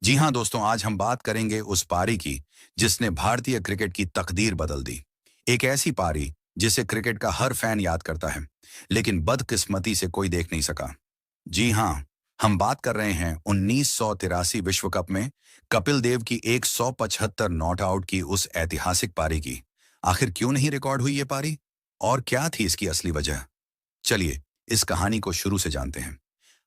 जी हाँ दोस्तों, आज हम बात करेंगे उस पारी की जिसने भारतीय क्रिकेट की तकदीर बदल दी। एक ऐसी पारी जिसे क्रिकेट का हर फैन याद करता है, लेकिन बदकिस्मती से कोई देख नहीं सका। जी हाँ, हम बात कर रहे हैं 1983 विश्व कप में कपिल देव की 175 नॉट आउट की उस ऐतिहासिक पारी की। आखिर क्यों नहीं रिकॉर्ड हुई ये पारी? और क्या थी इसकी असली वजह? चलिए, इस कहानी को शुरू से जानते हैं।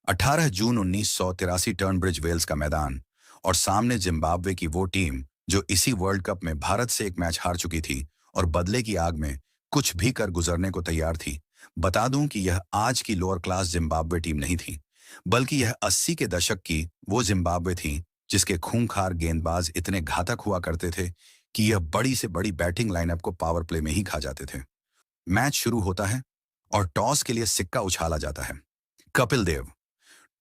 18 जून 1983 टर्नब्रिज वेल्स का मैदान और सामने जिम्बाब्वे की वो टीम जो इसी वर्ल्ड कप में भारत से एक मैच हार चुकी थी और बदले की आग में कुछ भी कर गुजरने को तैयार थी। बता दूं कि यह आज की लोअर क्लास जिम्बाब्वे टीम नहीं थी, बल्कि यह 80 के दशक की वो जिम्बाब्वे थी जिसके खूंखार गेंदबाज इतने घातक हुआ करते थे कि यह बड़ी से बड़ी बैटिंग लाइनअप को पावर प्ले में ही खा जाते थे। मैच शुरू होता है और टॉस के लिए सिक्का उछाला जाता है। कपिल देव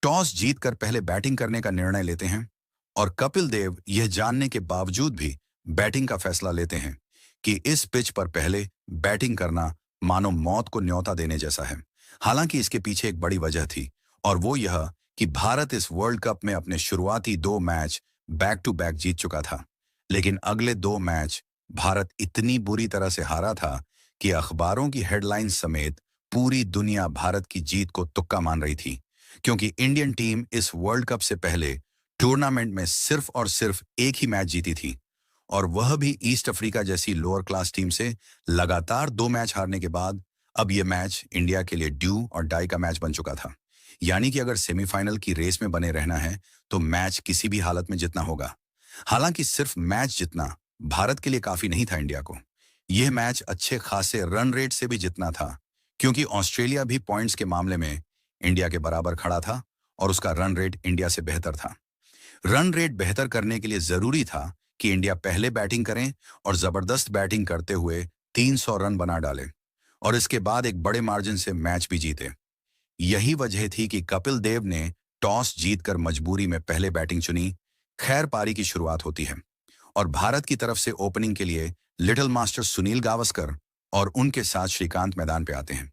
टॉस जीतकर पहले बैटिंग करने का निर्णय लेते हैं और कपिल देव यह जानने के बावजूद भी बैटिंग का फैसला लेते हैं कि इस पिच पर पहले बैटिंग करना मानो मौत को न्योता देने जैसा है। हालांकि इसके पीछे एक बड़ी वजह थी और वो यह कि भारत इस वर्ल्ड कप में अपने शुरुआती दो मैच बैक टू बैक जीत चुका था, लेकिन अगले दो मैच भारत इतनी बुरी तरह से हारा था कि अखबारों की हेडलाइंस समेत पूरी दुनिया भारत की जीत को तुक्का मान रही थी, क्योंकि इंडियन टीम इस वर्ल्ड कप से पहले टूर्नामेंट में सिर्फ और सिर्फ एक ही मैच जीती थी, और वह भी ईस्ट अफ्रीका जैसी लोअर क्लास टीम से लगातार दो मैच हारने के बाद। अब यह मैच इंडिया के लिए ड्यू और डाई का मैच बन चुका था। यानी कि अगर सेमीफाइनल की रेस में बने रहना है तो मैच किसी भी हालत में जीतना होगा। हालांकि सिर्फ मैच जीतना भारत के लिए काफी नहीं था इंडिया को। यह मैच अच्छे खासे रन रेट से भी जीतना था, क्योंकि ऑस्ट्रेलिया भी पॉइंट्स के मामले में इंडिया के बराबर खड़ा था और उसका रन रेट इंडिया से बेहतर था। रन रेट बेहतर करने के लिए जरूरी था कि इंडिया पहले बैटिंग करें और जबरदस्त बैटिंग करते हुए 300 रन बना डाले और इसके बाद एक बड़े मार्जिन से मैच भी जीते। यही वजह थी कि कपिल देव ने टॉस जीतकर मजबूरी में पहले बैटिंग चुनी। खैर, पारी की शुरुआत होती है और भारत की तरफ से ओपनिंग के लिए लिटिल मास्टर सुनील गावस्कर और उनके साथ श्रीकांत मैदान पे आते हैं।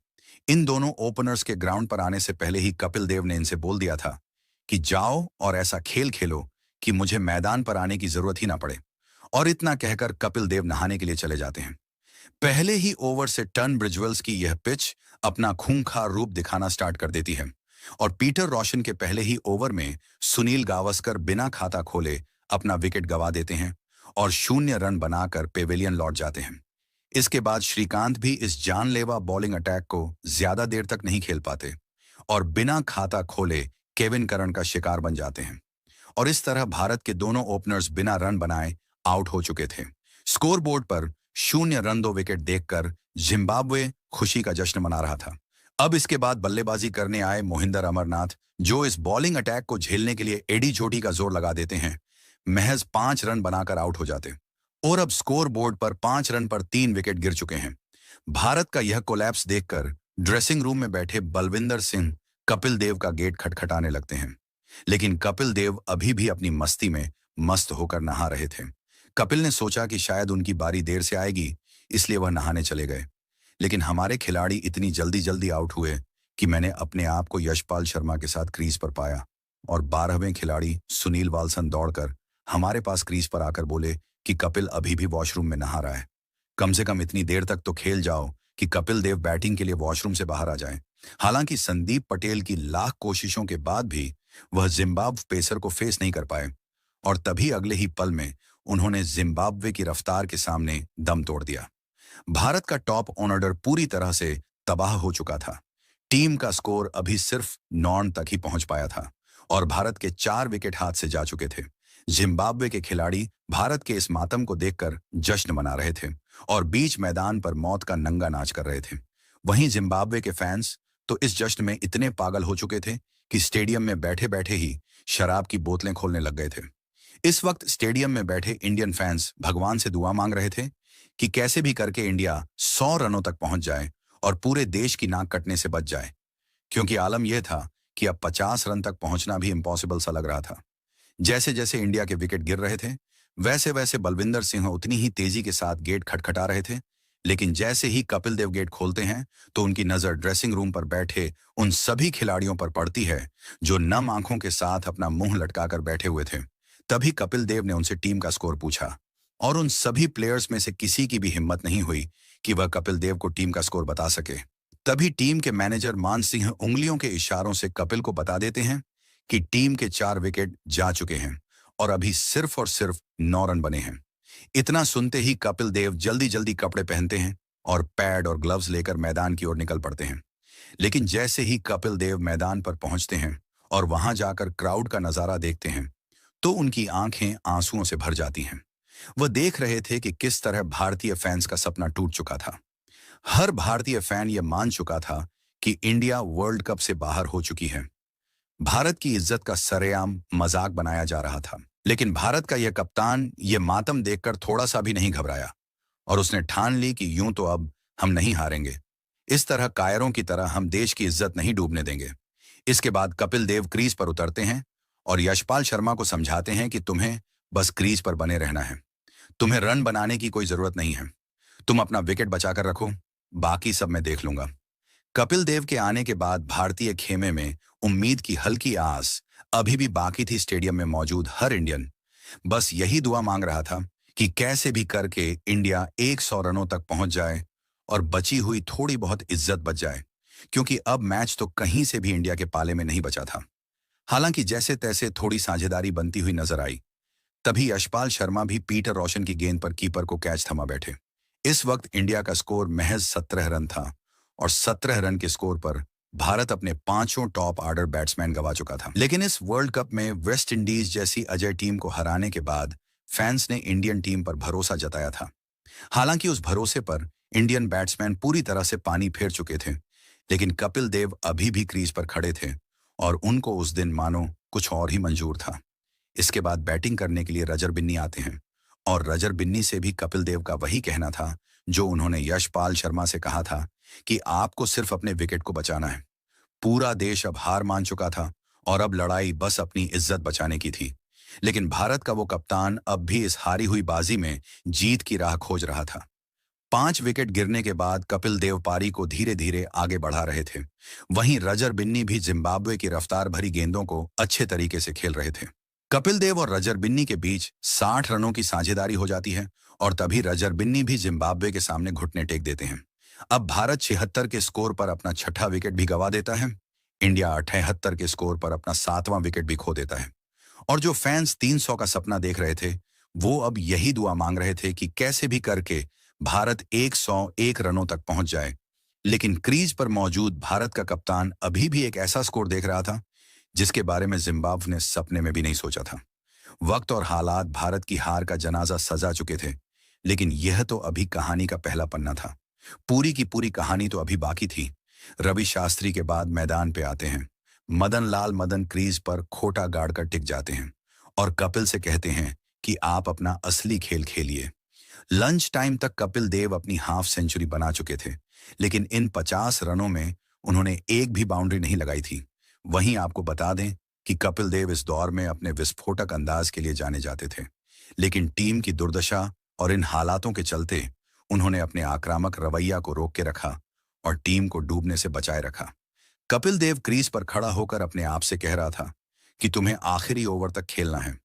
इन दोनों ओपनर्स के ग्राउंड पर आने से पहले ही कपिल देव ने इनसे बोल दिया था कि जाओ और ऐसा खेल खेलो कि मुझे मैदान पर आने की जरूरत ही ना पड़े। और इतना कहकर कपिल देव नहाने के लिए चले जाते हैं। पहले ही ओवर से टर्न ब्रिजवेल्स की यह पिच अपना खूंखार रूप दिखाना स्टार्ट कर देती है और पीटर रोशन के पहले ही ओवर में सुनील गावस्कर बिना खाता खोले अपना विकेट गंवा देते हैं और 0 रन बनाकर पेविलियन लौट जाते हैं। इसके बाद श्रीकांत भी इस जानलेवा बॉलिंग अटैक को ज्यादा देर तक नहीं खेल पाते और बिना खाता खोले केविन करन का शिकार बन जाते हैं। और इस तरह भारत के दोनों ओपनर्स बिना रन बनाए आउट हो चुके थे। स्कोर बोर्ड पर 0 रन 2 विकेट देखकर जिम्बाब्वे खुशी का जश्न मना रहा था। अब इसके बाद बल्लेबाजी करने आए मोहिंदर अमरनाथ, जो इस बॉलिंग अटैक को झेलने के लिए एडी चोटी का जोर लगा देते हैं, महज 5 रन बनाकर आउट हो जाते और अब स्कोर बोर्ड पर 5 रन पर 3 विकेट गिर चुके हैं। भारत का यह कोलैप्स देखकर ड्रेसिंग रूम में बैठे बलविंदर सिंह कपिल देव का गेट खटखटाने लगते हैं, लेकिन कपिल देव अभी भी अपनी मस्ती में मस्त होकर नहा रहे थे। कपिल ने सोचा कि शायद उनकी बारी देर से आएगी, इसलिए वह नहाने चले गए। लेकिन हमारे खिलाड़ी इतनी जल्दी जल्दी आउट हुए कि मैंने अपने आप को यशपाल शर्मा के साथ क्रीज पर पाया और 12वें खिलाड़ी सुनील वाल्सन दौड़कर हमारे पास क्रीज पर आकर बोले कि कपिल अभी भी वॉशरूम में नहा रहा है। कम से कम इतनी देर तक तो खेल जाओ कि कपिल देव बैटिंग के लिए वॉशरूम से बाहर आ जाएं। हालांकि संदीप पटेल की लाख कोशिशों के बाद भी वह जिम्बाब्वे पेसर को फेस नहीं कर पाए और तभी अगले ही पल में उन्होंने जिम्बाब्वे की रफ्तार के सामने दम तोड़ दिया। भारत का टॉप ऑर्डर पूरी तरह से तबाह हो चुका था। टीम का स्कोर अभी सिर्फ 9 रन तक ही पहुंच पाया था और भारत के 4 विकेट हाथ से जा चुके थे। जिम्बाब्वे के खिलाड़ी भारत के इस मातम को देखकर जश्न मना रहे थे और बीच मैदान पर मौत का नंगा नाच कर रहे थे। वहीं जिम्बाब्वे के फैंस तो इस जश्न में इतने पागल हो चुके थे कि स्टेडियम में बैठे बैठे ही शराब की बोतलें खोलने लग गए थे। इस वक्त स्टेडियम में बैठे इंडियन फैंस भगवान से दुआ मांग रहे थे कि कैसे भी करके इंडिया 100 रनों तक पहुंच जाए और पूरे देश की नाक कटने से बच जाए, क्योंकि आलम यह था कि अब 50 रन तक पहुंचना भी इम्पॉसिबल सा लग रहा था। जैसे जैसे इंडिया के विकेट गिर रहे थे, वैसे वैसे बलविंदर सिंह उतनी ही तेजी के साथ गेट खटखटा रहे थे। लेकिन जैसे ही कपिल देव गेट खोलते हैं तो उनकी नजर ड्रेसिंग रूम पर बैठे उन सभी खिलाड़ियों पर पड़ती है जो नम आंखों के साथ अपना मुंह लटकाकर बैठे हुए थे, तभी कपिल देव ने उनसे टीम का स्कोर पूछा और उन सभी प्लेयर्स में से किसी की भी हिम्मत नहीं हुई कि वह कपिल देव को टीम का स्कोर बता सके। तभी टीम के मैनेजर मान सिंह उंगलियों के इशारों से कपिल को बता देते हैं कि टीम के 4 विकेट जा चुके हैं और अभी सिर्फ और सिर्फ 9 रन बने हैं। इतना सुनते ही कपिल देव जल्दी जल्दी कपड़े पहनते हैं और पैड और ग्लव्स लेकर मैदान की ओर निकल पड़ते हैं। लेकिन जैसे ही कपिल देव मैदान पर पहुंचते हैं और वहां जाकर क्राउड का नजारा देखते हैं तो उनकी आंखें आंसुओं से भर जाती हैं। वह देख रहे थे कि किस तरह भारतीय फैंस का सपना टूट चुका था। हर भारतीय फैन यह मान चुका था कि इंडिया वर्ल्ड कप से बाहर हो चुकी है। भारत की इज्जत का सरेआम मजाक बनाया जा रहा था। लेकिन भारत का यह कप्तान यह मातम देखकर थोड़ा सा भी नहीं घबराया और उसने ठान ली कि यूं तो अब हम नहीं हारेंगे। इस तरह कायरों की तरह हम देश की इज्जत नहीं डूबने देंगे। इसके बाद कपिल देव क्रीज पर उतरते हैं और यशपाल शर्मा को समझाते हैं कि तुम्हें बस क्रीज पर बने रहना है। तुम्हें रन बनाने की कोई जरूरत नहीं है। तुम अपना विकेट बचाकर रखो, बाकी सब मैं देख लूंगा। कपिल देव के आने के बाद भारतीय खेमे में उम्मीद की हल्की आस अभी भी बाकी थी। स्टेडियम में मौजूद हर इंडियन बस यही दुआ मांग रहा था कि कैसे भी करके इंडिया 100 रनों तक पहुंच जाए और बची हुई थोड़ी बहुत इज्जत बच जाए, क्योंकि अब मैच तो कहीं से भी इंडिया के पाले में नहीं बचा था। हालांकि जैसे तैसे थोड़ी साझेदारी बनती हुई नजर आई। तभी यशपाल शर्मा भी पीटर रोशन की गेंद पर कीपर को कैच थमा बैठे। इस वक्त इंडिया का स्कोर महज 17 रन था और 17 रन के स्कोर पर भारत अपने 5 टॉप ऑर्डर बैट्समैन गवा चुका था। लेकिन इस वर्ल्ड कप में वेस्ट इंडीज जैसी अजय टीम को हराने के बाद फैंस ने इंडियन टीम पर भरोसा जताया था। हालांकि उस भरोसे पर इंडियन बैट्समैन पूरी तरह से पानी फेर चुके थे, लेकिन कपिल देव अभी भी क्रीज पर खड़े थे और उनको उस दिन मानो कुछ और ही मंजूर था। इसके बाद बैटिंग करने के लिए रजर बिन्नी आते हैं और रजर बिन्नी से भी कपिल देव का वही कहना था जो उन्होंने यशपाल शर्मा से कहा था कि आपको सिर्फ अपने विकेट को बचाना है। पूरा देश अब हार मान चुका था और अब लड़ाई बस अपनी इज्जत बचाने की थी। लेकिन भारत का वो कप्तान अब भी इस हारी हुई बाजी में जीत की राह खोज रहा था। 5 विकेट गिरने के बाद कपिल देव पारी को धीरे धीरे आगे बढ़ा रहे थे। वहीं रजर बिन्नी भी जिम्बाब्वे की रफ्तार भरी गेंदों को अच्छे तरीके से खेल रहे थे। कपिल देव और रजर बिन्नी के बीच 60 रनों की साझेदारी हो जाती है और तभी रजर बिन्नी भी जिम्बाब्वे के सामने घुटने टेक देते हैं। अब भारत 76 के स्कोर पर अपना 6ठा विकेट भी गवा देता है। इंडिया 78 के स्कोर पर अपना 7वां विकेट भी खो देता है। और जो फैंस 300 का सपना देख रहे थे वो अब यही दुआ मांग रहे थे कि कैसे भी करके भारत 101 रनों तक पहुंच जाए। लेकिन क्रीज पर मौजूद भारत का कप्तान अभी भी एक ऐसा स्कोर देख रहा था जिसके बारे में जिम्बाब्वे ने सपने में भी नहीं सोचा था। वक्त और हालात भारत की हार का जनाजा सजा चुके थे, लेकिन यह तो अभी कहानी का पहला पन्ना था। पूरी की पूरी कहानी तो अभी बाकी थी। रवि शास्त्री के बाद मैदान पे आते हैं। मदन लाल मदन क्रीज पर खोटा गाड़कर टिक जाते हैं और कपिल से कहते हैं कि आप अपना असली खेल खेलिए। लंच टाइम तक कपिल देव अपनी हाफ सेंचुरी बना चुके थे, लेकिन इन 50 रनों में उन्होंने एक भी बाउंड्री नहीं लगाई थी। वहीं आपको बता दें कि कपिल देव इस दौर में अपने विस्फोटक अंदाज के लिए जाने जाते थे, लेकिन टीम की दुर्दशा और इन हालातों के चलते उन्होंने अपने आक्रामक रवैया को रोक के रखा और टीम को डूबने से बचाए रखा। कपिल देव क्रीज पर खड़ा होकर अपने आप से कह रहा था कि तुम्हें आखिरी ओवर तक खेलना है,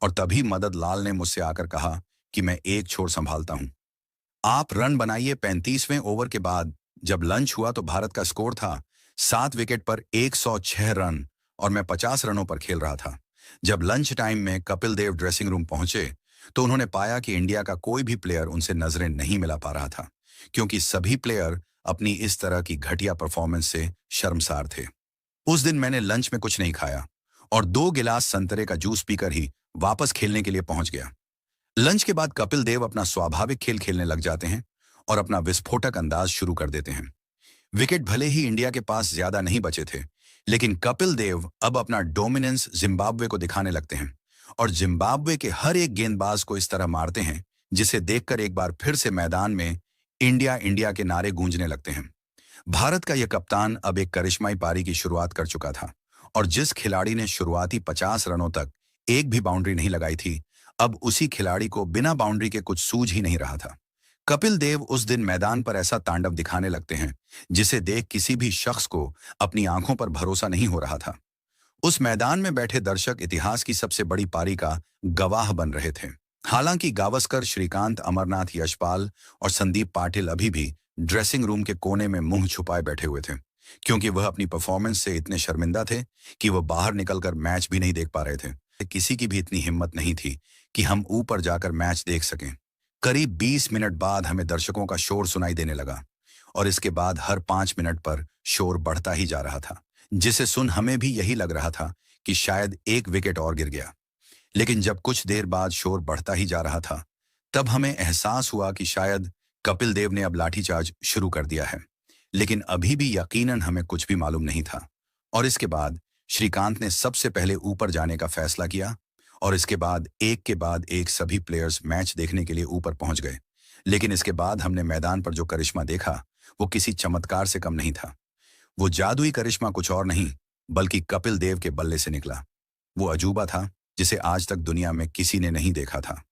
और तभी मदन लाल ने मुझसे आकर कहा कि मैं एक छोर संभालता हूं। आप रन बनाइए। 35वें ओवर के बाद जब लंच हुआ तो भारत का स्कोर था 7 विकेट पर 106 रन और मैं 50 रनों पर खेल रहा था। जब लंच टाइम में कपिल देव ड्रेसिंग रूम पहुंचे तो उन्होंने पाया कि इंडिया का कोई भी प्लेयर उनसे नजरें नहीं मिला पा रहा था, क्योंकि सभी प्लेयर अपनी इस तरह की घटिया परफॉर्मेंस से शर्मसार थे। उस दिन मैंने लंच में कुछ नहीं खाया और 2 गिलास संतरे का जूस पीकर ही वापस खेलने के लिए पहुंच गया। लंच के बाद कपिल देव अपना स्वाभाविक खेल खेलने लग जाते हैं और अपना विस्फोटक अंदाज शुरू कर देते हैं। विकेट भले ही इंडिया के पास ज्यादा नहीं बचे थे, लेकिन कपिल देव अब अपना डोमिनेंस जिम्बाब्वे को दिखाने लगते हैं और जिम्बाब्वे के हर एक गेंदबाज को इस तरह मारते हैं जिसे देखकर एक बार फिर से मैदान में इंडिया इंडिया के नारे गूंजने लगते हैं। भारत का यह कप्तान अब एक करिश्माई पारी की शुरुआत कर चुका था और जिस खिलाड़ी ने शुरुआती 50 रनों तक एक भी बाउंड्री नहीं लगाई थी, अब उसी खिलाड़ी को बिना बाउंड्री के कुछ सूझ ही नहीं रहा था। कपिल देव उस दिन मैदान पर ऐसा तांडव दिखाने लगते हैं जिसे देख किसी भी शख्स को अपनी आंखों पर भरोसा नहीं हो रहा था। उस मैदान में बैठे दर्शक इतिहास की सबसे बड़ी पारी का गवाह बन रहे थे। हालांकि गावस्कर, श्रीकांत, अमरनाथ, यशपाल और संदीप पाटिल अभी भी ड्रेसिंग रूम के कोने में मुंह छुपाए बैठे हुए थे, क्योंकि वह अपनी परफॉर्मेंस से इतने शर्मिंदा थे कि वह बाहर निकलकर मैच भी नहीं देख पा रहे थे। किसी की भी इतनी हिम्मत नहीं थी कि हम ऊपर जाकर मैच देख सकें। करीब 20 मिनट बाद हमें दर्शकों का शोर सुनाई देने लगा, और इसके बाद हर 5 मिनट पर शोर बढ़ता ही जा रहा था, जिसे सुन हमें भी यही लग रहा था कि शायद एक विकेट और गिर गया। लेकिन जब कुछ देर बाद शोर बढ़ता ही जा रहा था, तब हमें एहसास हुआ कि शायद कपिल देव ने अब लाठीचार्ज शुरू कर दिया है। लेकिन अभी भी यकीनन हमें कुछ भी मालूम नहीं था। और इसके बाद श्रीकांत ने सबसे पहले ऊपर जाने का फैसला किया, और इसके बाद एक के बाद एक सभी प्लेयर्स मैच देखने के लिए ऊपर पहुंच गए। लेकिन इसके बाद हमने मैदान पर जो करिश्मा देखा, वो किसी चमत्कार से कम नहीं था। वो जादुई करिश्मा कुछ और नहीं, बल्कि कपिल देव के बल्ले से निकला। वो अजूबा था जिसे आज तक दुनिया में किसी ने नहीं देखा था।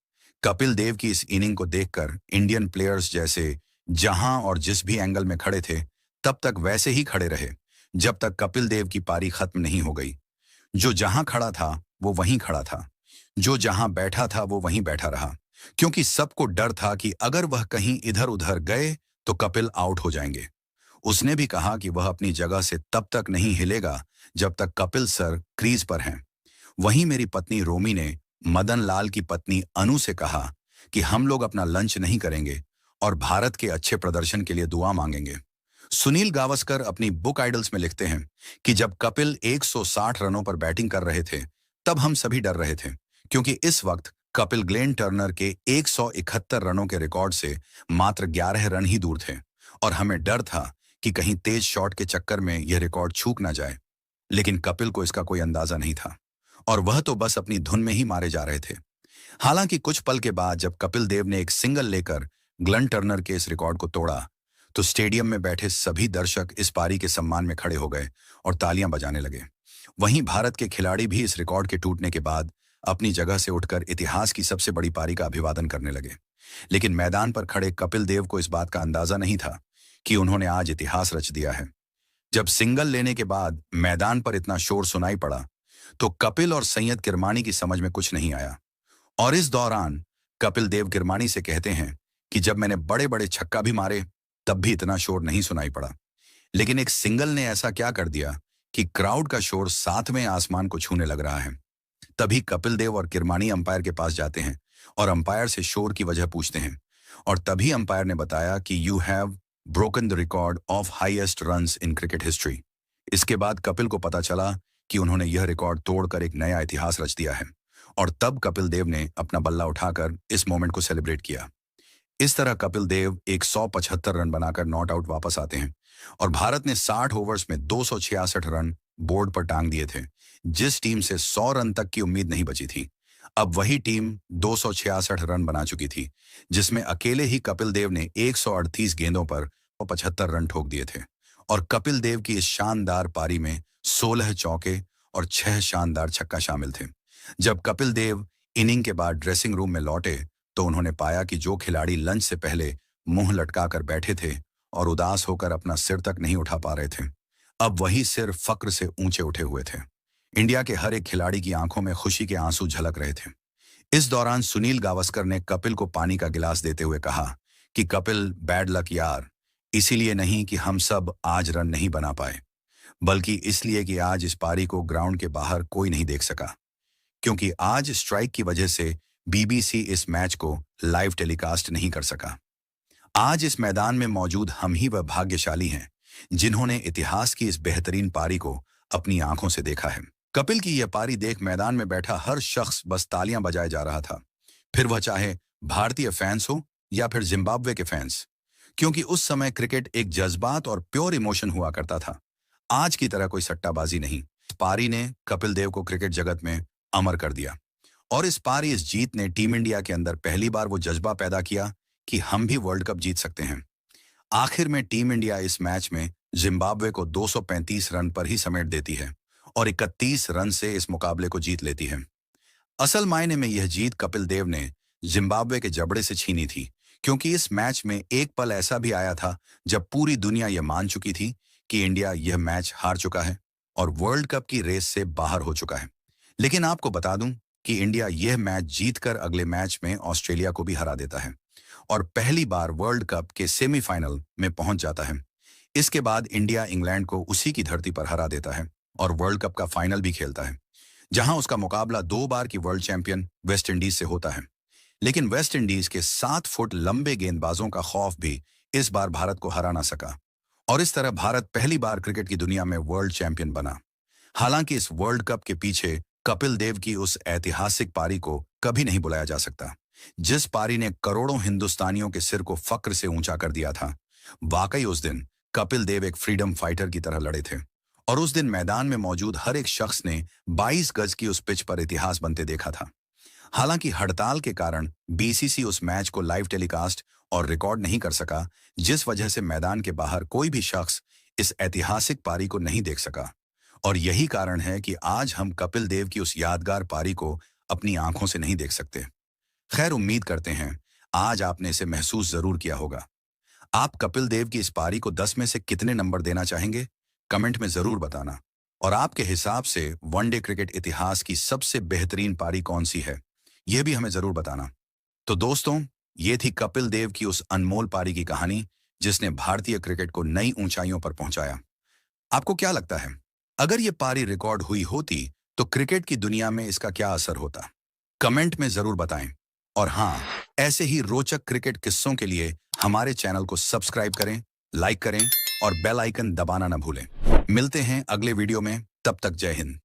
कपिल देव की इस इनिंग को देखकर इंडियन प्लेयर्स जैसे जहां और जिस भी एंगल में खड़े थे, तब तक वैसे ही खड़े रहे जब तक कपिल देव की पारी खत्म नहीं हो गई। जो जहां खड़ा था वो वहीं खड़ा था, जो जहां बैठा था वो वहीं बैठा रहा, क्योंकि सबको डर था कि अगर वह कहीं इधर उधर गए तो कपिल आउट हो जाएंगे। उसने भी कहा कि वह अपनी जगह से तब तक नहीं हिलेगा जब तक कपिल सर क्रीज पर हैं। वहीं मेरी पत्नी रोमी ने मदन लाल की पत्नी अनु से कहा कि हम लोग अपना लंच नहीं करेंगे और भारत के अच्छे प्रदर्शन के लिए दुआ मांगेंगे। सुनील गावस्कर अपनी बुक आइडल्स में लिखते हैं कि जब कपिल 160 रनों पर बैटिंग कर रहे थे, तब हम सभी डर रहे थे, क्योंकि इस वक्त कपिल ग्लेन टर्नर के 171 रनों के रिकॉर्ड से मात्र 11 रन ही दूर थे, और हमें डर था कि कहीं तेज शॉट के चक्कर में यह रिकॉर्ड चूक ना जाए। लेकिन कपिल को इसका कोई अंदाजा नहीं था, और वह तो बस अपनी धुन में ही मारे जा रहे थे। हालांकि कुछ पल के बाद जब कपिल देव ने एक सिंगल लेकर ग्लेन टर्नर के इस रिकॉर्ड को तोड़ा, तो स्टेडियम में बैठे सभी दर्शक इस पारी के सम्मान में खड़े हो गए और तालियां बजाने लगे। वहीं भारत के खिलाड़ी भी इस रिकॉर्ड के टूटने के बाद अपनी जगह से उठकर इतिहास की सबसे बड़ी पारी का अभिवादन करने लगे। लेकिन मैदान पर खड़े कपिल देव को इस बात का अंदाजा नहीं था कि उन्होंने आज इतिहास रच दिया है। जब सिंगल लेने के बाद मैदान पर इतना शोर सुनाई पड़ा, तो कपिल और सैयद किरमानी की समझ में कुछ नहीं आया। और इस दौरान कपिल देव किरमानी से कहते हैं कि जब मैंने बड़े बड़े छक्का भी मारे, तब भी इतना शोर नहीं सुनाई पड़ा। लेकिन एक सिंगल ने ऐसा क्या कर दिया कि क्राउड का शोर सातवें आसमान को छूने लग रहा है। तभी कपिल देव और किरमानी अंपायर के पास जाते हैं और अंपायर से शोर की वजह पूछते हैं, और तभी अंपायर ने बताया कि you have broken the record of highest runs in cricket history. इसके बाद कपिल को पता चला कि उन्होंने यह रिकॉर्ड तोड़कर एक नया इतिहास रच दिया है, और तब कपिल देव ने अपना बल्ला उठाकर इस मोमेंट को सेलिब्रेट किया। इस तरह कपिल देव 175 रन बनाकर नॉट आउट वापस आते हैं, और भारत ने 60 ओवर्स में 266 रन बोर्ड पर टांग दिए थे। जिस टीम से 100 रन तक की उम्मीद नहीं बची थी, अब वही टीम 266 रन बना चुकी थी, जिसमें अकेले ही कपिल देव ने 138 गेंदों पर 75 रन ठोक दिए थे। और कपिल देव की इस शानदार पारी में 16 चौके और 6 शानदार छक्का शामिल थे। जब कपिल देव इनिंग के बाद ड्रेसिंग रूम में लौटे, तो उन्होंने पाया कि जो खिलाड़ी लंच से पहले मुंह लटकाकर बैठे थे और उदास होकर अपना सिर तक नहीं उठा पा रहे थे, अब वही सिर फक्र से ऊंचे उठे हुए थे। इंडिया के हर एक खिलाड़ी की आंखों में खुशी के आंसू झलक रहे थे। इस दौरान सुनील गावस्कर ने कपिल को पानी का गिलास देते हुए कहा कि कपिल, बैड लक यार, इसीलिए नहीं कि हम सब आज रन नहीं बना पाए, बल्कि इसलिए कि आज इस पारी को ग्राउंड के बाहर कोई नहीं देख सका, क्योंकि आज स्ट्राइक की वजह से बीबीसी इस मैच को लाइव टेलीकास्ट नहीं कर सका। आज इस मैदान में मौजूद हम ही वह भाग्यशाली हैं जिन्होंने इतिहास की इस बेहतरीन पारी को अपनी आंखों से देखा है। कपिल की यह पारी देख मैदान में बैठा हर शख्स बस तालियां बजाए जा रहा था, फिर वह चाहे भारतीय फैंस हो या फिर जिम्बाब्वे के फैंस, क्योंकि उस समय क्रिकेट एक जज्बात और प्योर इमोशन हुआ करता था, आज की तरह कोई सट्टाबाजी नहीं। पारी ने कपिल देव को क्रिकेट जगत में अमर कर दिया, और इस पारी, इस जीत ने टीम इंडिया के अंदर पहली बार वो जज्बा पैदा किया कि हम भी वर्ल्ड कप जीत सकते हैं। आखिर में टीम इंडिया इस मैच में जिम्बाब्वे को 235 रन पर ही समेट देती है और 31 रन से इस मुकाबले को जीत लेती है। असल मायने में यह जीत कपिल देव ने जिम्बाब्वे के जबड़े से छीनी थी, क्योंकि इस मैच में एक पल ऐसा भी आया था जब पूरी दुनिया यह मान चुकी थी कि इंडिया यह मैच हार चुका है और वर्ल्ड कप की रेस से बाहर हो चुका है। लेकिन आपको बता दूं कि इंडिया यह मैच जीतकर अगले मैच में ऑस्ट्रेलिया को भी हरा देता है और पहली बार वर्ल्ड कप के सेमीफाइनल में पहुंच जाता है। इसके बाद इंडिया इंग्लैंड को उसी की धरती पर हरा देता है और वर्ल्ड कप का फाइनल भी खेलता है, जहां उसका मुकाबला 2 बार की वर्ल्ड चैंपियन वेस्ट इंडीज से होता है। लेकिन वेस्ट इंडीज के 7 फुट लंबे गेंदबाजों का खौफ भी इस बार भारत को हरा ना सका और इस तरह भारत पहली बार क्रिकेट की दुनिया में वर्ल्ड चैंपियन बना। हालांकि इस वर्ल्ड कप के पीछे कपिल देव की उस ऐतिहासिक पारी को कभी नहीं बुलाया जा सकता, जिस पारी ने करोड़ों हिंदुस्तानियों के सिर को फक्र से ऊंचा कर दिया था। वाकई उस दिन कपिल देव एक फ्रीडम फाइटर की तरह लड़े थे और उस दिन मैदान में मौजूद हर एक शख्स ने 22 गज की उस पिच पर इतिहास बनते देखा था। हालांकि हड़ताल के कारण बीसीसी उस मैच को लाइव टेलीकास्ट और रिकॉर्ड नहीं कर सका, जिस वजह से मैदान के बाहर कोई भी शख्स इस ऐतिहासिक पारी को नहीं देख सका। और यही कारण है कि आज हम कपिल देव की उस यादगार पारी को अपनी आंखों से नहीं देख सकते। खैर, उम्मीद करते हैं आज आपने इसे महसूस जरूर किया होगा। आप कपिल देव की इस पारी को 10 में से कितने नंबर देना चाहेंगे, कमेंट में जरूर बताना। और आपके हिसाब से वनडे क्रिकेट इतिहास की सबसे बेहतरीन पारी कौन सी है, यह भी हमें जरूर बताना। तो दोस्तों, ये थी कपिल देव की उस अनमोल पारी की कहानी, जिसने भारतीय क्रिकेट को नई ऊंचाइयों पर पहुंचाया। आपको क्या लगता है, अगर ये पारी रिकॉर्ड हुई होती तो क्रिकेट की दुनिया में इसका क्या असर होता? कमेंट में जरूर बताएं। और हाँ, ऐसे ही रोचक क्रिकेट किस्सों के लिए हमारे चैनल को सब्सक्राइब करें, लाइक करें और बेल आइकन दबाना न भूलें। मिलते हैं अगले वीडियो में, तब तक जय हिंद।